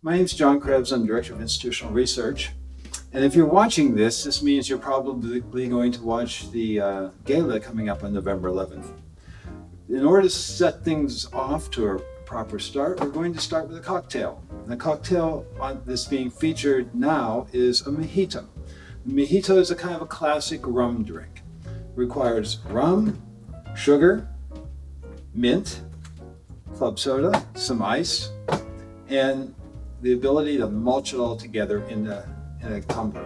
My name is John Krebs. I'm Director of Institutional Research. And if you're watching this, this means you're probably going to watch the Gala coming up on November 11th. In order to set things off to a proper start, we're going to start with a cocktail. And the cocktail that's being featured now is a Mojito. The Mojito is a kind of a classic rum drink. It requires rum, sugar, mint, club soda, some ice, and the ability to mulch it all together in a tumbler.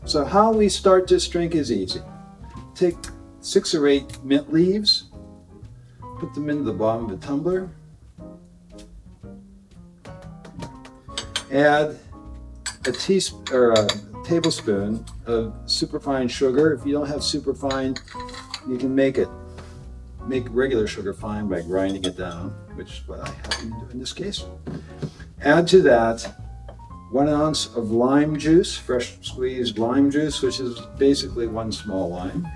So how we start this drink is easy. Take 6 or 8 mint leaves, put them into the bottom of the tumbler, add a tablespoon of superfine sugar. If you don't have superfine, you can make regular sugar fine by grinding it down, which is what I happen to do in this case. Add to that 1 ounce of lime juice, fresh squeezed lime juice, which is basically 1 small lime.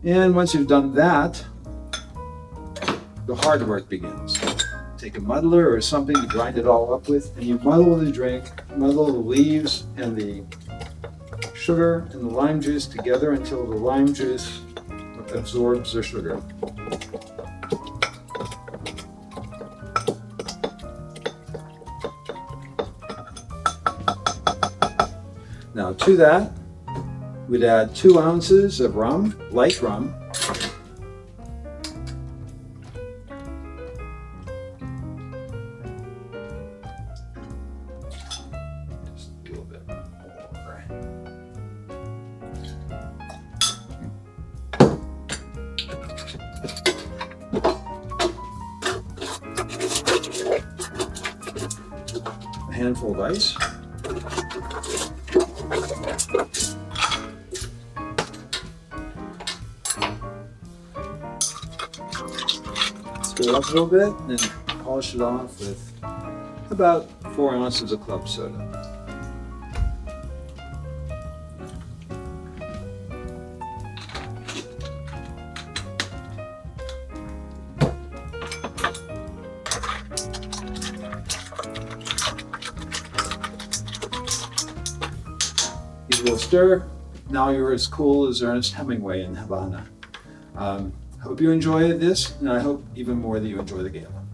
And once you've done that, the hard work begins. Take a muddler or something to grind it all up with, and you muddle the drink, muddle the leaves and the sugar and the lime juice together until the lime juice absorbs the sugar. Now to that, we'd add 2 ounces of rum, light rum, just a little bit more. A handful of ice. Stir it up a little bit and then polish it off with about 4 ounces of club soda. Give it a little stir. Now you're as cool as Ernest Hemingway in Havana. Hope you enjoy this, and I hope even more that you enjoy the Gala.